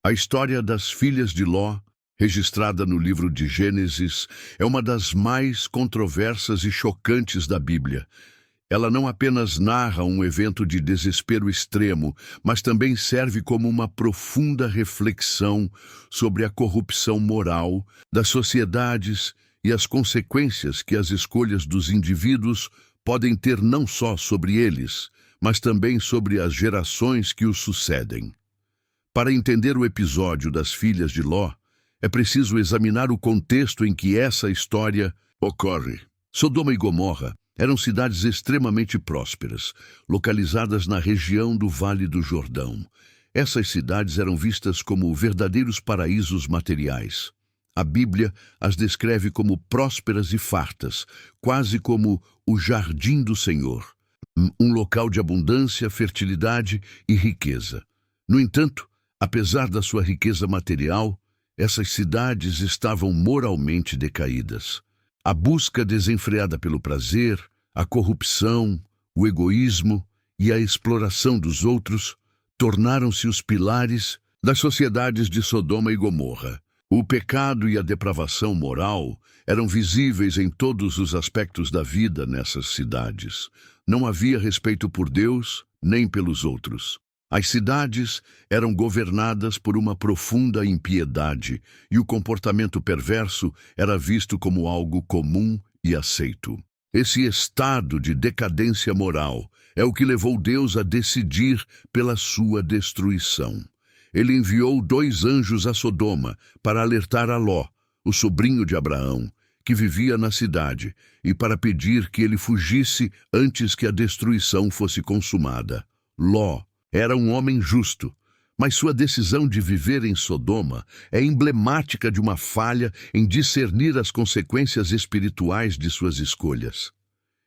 A história das filhas de Ló, registrada no livro de Gênesis, é uma das mais controversas e chocantes da Bíblia. Ela não apenas narra um evento de desespero extremo, mas também serve como uma profunda reflexão sobre a corrupção moral das sociedades e as consequências que as escolhas dos indivíduos podem ter não só sobre eles, mas também sobre as gerações que os sucedem. Para entender o episódio das filhas de Ló, é preciso examinar o contexto em que essa história ocorre. Sodoma e Gomorra eram cidades extremamente prósperas, localizadas na região do Vale do Jordão. Essas cidades eram vistas como verdadeiros paraísos materiais. A Bíblia as descreve como prósperas e fartas, quase como o jardim do Senhor, um local de abundância, fertilidade e riqueza. No entanto, apesar da sua riqueza material, essas cidades estavam moralmente decaídas. A busca desenfreada pelo prazer, a corrupção, o egoísmo e a exploração dos outros tornaram-se os pilares das sociedades de Sodoma e Gomorra. O pecado e a depravação moral eram visíveis em todos os aspectos da vida nessas cidades. Não havia respeito por Deus nem pelos outros. As cidades eram governadas por uma profunda impiedade e o comportamento perverso era visto como algo comum e aceito. Esse estado de decadência moral é o que levou Deus a decidir pela sua destruição. Ele enviou 2 anjos a Sodoma para alertar a Ló, o sobrinho de Abraão, que vivia na cidade, e para pedir que ele fugisse antes que a destruição fosse consumada. Ló era um homem justo, mas sua decisão de viver em Sodoma é emblemática de uma falha em discernir as consequências espirituais de suas escolhas.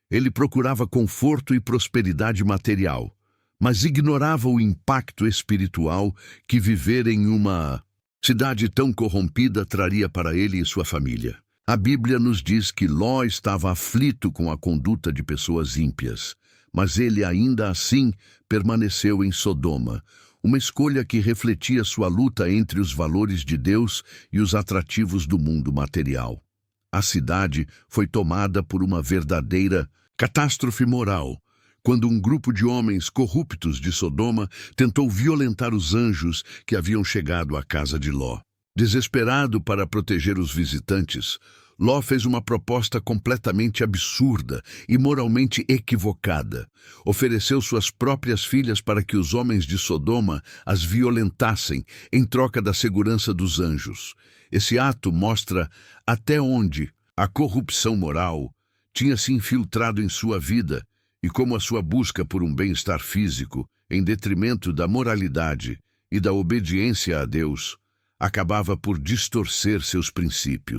Ele procurava conforto e prosperidade material, mas ignorava o impacto espiritual que viver em uma cidade tão corrompida traria para ele e sua família. A Bíblia nos diz que Ló estava aflito com a conduta de pessoas ímpias, mas ele ainda assim permaneceu em Sodoma, uma escolha que refletia sua luta entre os valores de Deus e os atrativos do mundo material. A cidade foi tomada por uma verdadeira catástrofe moral, quando um grupo de homens corruptos de Sodoma tentou violentar os anjos que haviam chegado à casa de Ló. Desesperado para proteger os visitantes, Ló fez uma proposta completamente absurda e moralmente equivocada. Ofereceu suas próprias filhas para que os homens de Sodoma as violentassem em troca da segurança dos anjos. Esse ato mostra até onde a corrupção moral tinha se infiltrado em sua vida e como a sua busca por um bem-estar físico, em detrimento da moralidade e da obediência a Deus, acabava por distorcer seus princípios.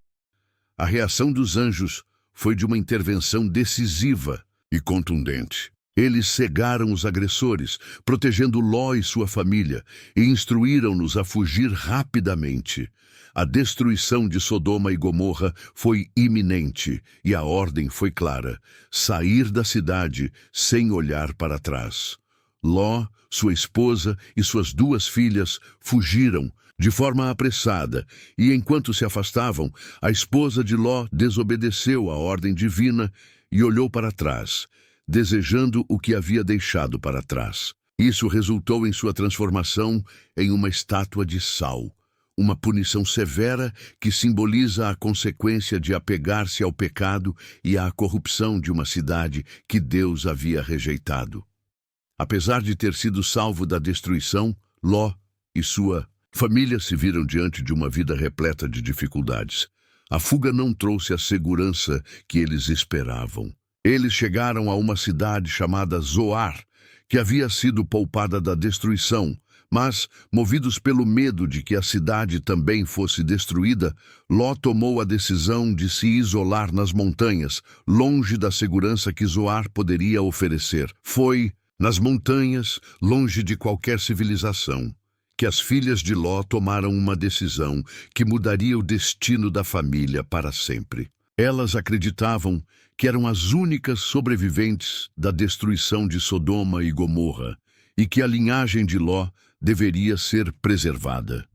A reação dos anjos foi de uma intervenção decisiva e contundente. Eles cegaram os agressores, protegendo Ló e sua família, e instruíram-nos a fugir rapidamente. A destruição de Sodoma e Gomorra foi iminente, e a ordem foi clara: sair da cidade sem olhar para trás. Ló, sua esposa e suas 2 filhas fugiram de forma apressada, e enquanto se afastavam, a esposa de Ló desobedeceu à ordem divina e olhou para trás, desejando o que havia deixado para trás. Isso resultou em sua transformação em uma estátua de sal, uma punição severa que simboliza a consequência de apegar-se ao pecado e à corrupção de uma cidade que Deus havia rejeitado. Apesar de ter sido salvo da destruição, Ló e sua família se viram diante de uma vida repleta de dificuldades. A fuga não trouxe a segurança que eles esperavam. Eles chegaram a uma cidade chamada Zoar, que havia sido poupada da destruição, mas, movidos pelo medo de que a cidade também fosse destruída, Ló tomou a decisão de se isolar nas montanhas, longe da segurança que Zoar poderia oferecer. Foi nas montanhas, longe de qualquer civilização, que as filhas de Ló tomaram uma decisão que mudaria o destino da família para sempre. Elas acreditavam que eram as únicas sobreviventes da destruição de Sodoma e Gomorra e que a linhagem de Ló deveria ser preservada.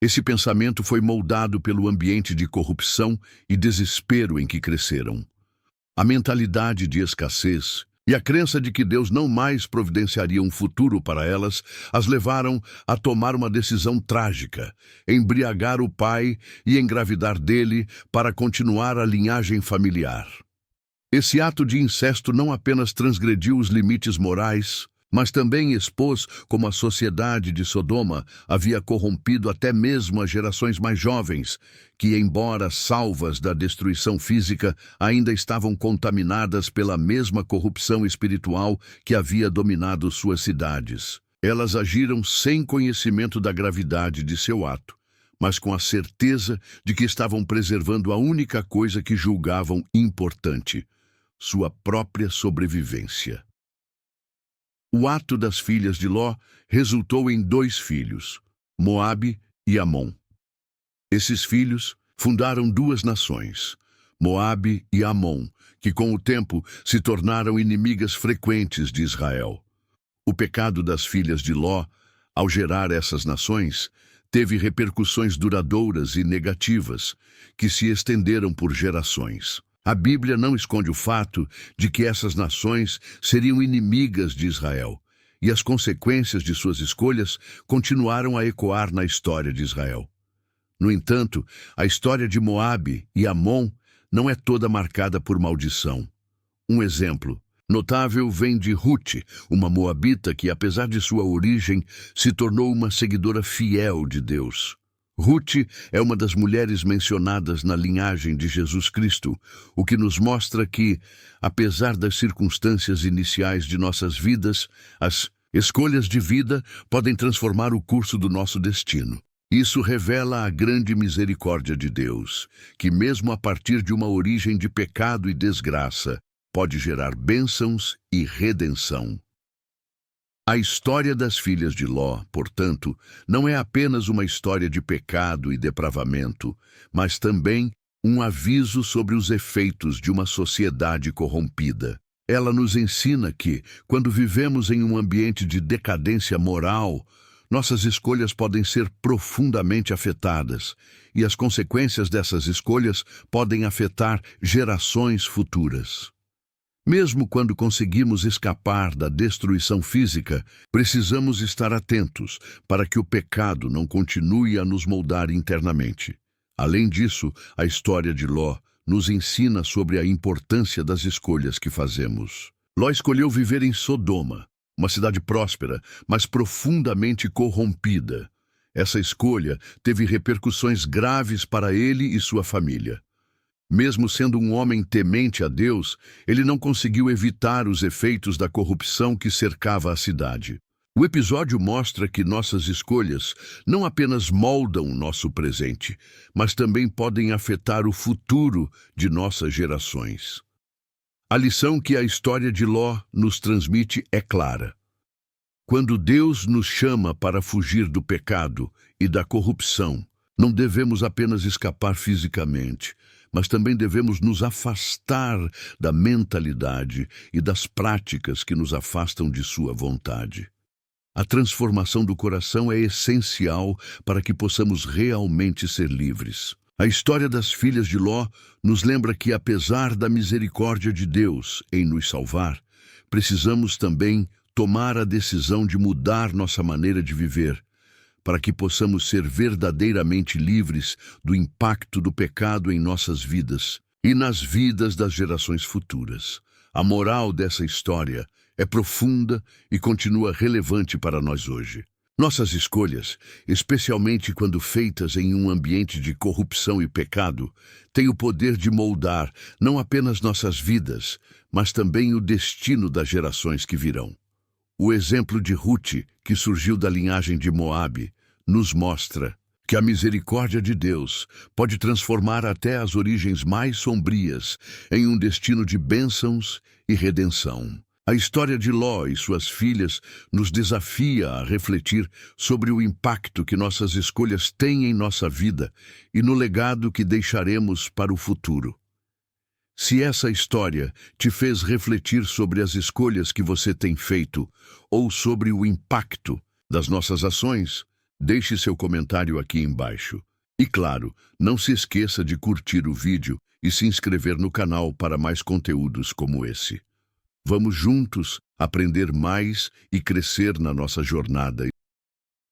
Esse pensamento foi moldado pelo ambiente de corrupção e desespero em que cresceram. A mentalidade de escassez e a crença de que Deus não mais providenciaria um futuro para elas as levaram a tomar uma decisão trágica: embriagar o pai e engravidar dele para continuar a linhagem familiar. Esse ato de incesto não apenas transgrediu os limites morais, mas também expôs como a sociedade de Sodoma havia corrompido até mesmo as gerações mais jovens, que, embora salvas da destruição física, ainda estavam contaminadas pela mesma corrupção espiritual que havia dominado suas cidades. Elas agiram sem conhecimento da gravidade de seu ato, mas com a certeza de que estavam preservando a única coisa que julgavam importante: sua própria sobrevivência. O ato das filhas de Ló resultou em 2 filhos, Moabe e Amon. Esses filhos fundaram 2 nações, Moabe e Amon, que com o tempo se tornaram inimigas frequentes de Israel. O pecado das filhas de Ló, ao gerar essas nações, teve repercussões duradouras e negativas, que se estenderam por gerações. A Bíblia não esconde o fato de que essas nações seriam inimigas de Israel, e as consequências de suas escolhas continuaram a ecoar na história de Israel. No entanto, a história de Moabe e Amon não é toda marcada por maldição. Um exemplo notável vem de Ruth, uma moabita que, apesar de sua origem, se tornou uma seguidora fiel de Deus. Ruth é uma das mulheres mencionadas na linhagem de Jesus Cristo, o que nos mostra que, apesar das circunstâncias iniciais de nossas vidas, as escolhas de vida podem transformar o curso do nosso destino. Isso revela a grande misericórdia de Deus, que mesmo a partir de uma origem de pecado e desgraça, pode gerar bênçãos e redenção. A história das filhas de Ló, portanto, não é apenas uma história de pecado e depravamento, mas também um aviso sobre os efeitos de uma sociedade corrompida. Ela nos ensina que, quando vivemos em um ambiente de decadência moral, nossas escolhas podem ser profundamente afetadas, e as consequências dessas escolhas podem afetar gerações futuras. Mesmo quando conseguimos escapar da destruição física, precisamos estar atentos para que o pecado não continue a nos moldar internamente. Além disso, a história de Ló nos ensina sobre a importância das escolhas que fazemos. Ló escolheu viver em Sodoma, uma cidade próspera, mas profundamente corrompida. Essa escolha teve repercussões graves para ele e sua família. Mesmo sendo um homem temente a Deus, ele não conseguiu evitar os efeitos da corrupção que cercava a cidade. O episódio mostra que nossas escolhas não apenas moldam o nosso presente, mas também podem afetar o futuro de nossas gerações. A lição que a história de Ló nos transmite é clara. Quando Deus nos chama para fugir do pecado e da corrupção, não devemos apenas escapar fisicamente, mas também devemos nos afastar da mentalidade e das práticas que nos afastam de sua vontade. A transformação do coração é essencial para que possamos realmente ser livres. A história das filhas de Ló nos lembra que, apesar da misericórdia de Deus em nos salvar, precisamos também tomar a decisão de mudar nossa maneira de viver, para que possamos ser verdadeiramente livres do impacto do pecado em nossas vidas e nas vidas das gerações futuras. A moral dessa história é profunda e continua relevante para nós hoje. Nossas escolhas, especialmente quando feitas em um ambiente de corrupção e pecado, têm o poder de moldar não apenas nossas vidas, mas também o destino das gerações que virão. O exemplo de Ruth, que surgiu da linhagem de Moabe, nos mostra que a misericórdia de Deus pode transformar até as origens mais sombrias em um destino de bênçãos e redenção. A história de Ló e suas filhas nos desafia a refletir sobre o impacto que nossas escolhas têm em nossa vida e no legado que deixaremos para o futuro. Se essa história te fez refletir sobre as escolhas que você tem feito ou sobre o impacto das nossas ações, Deixe seu comentário aqui embaixo. E claro, não se esqueça de curtir o vídeo e se inscrever no canal para mais conteúdos como esse. Vamos juntos aprender mais e crescer na nossa jornada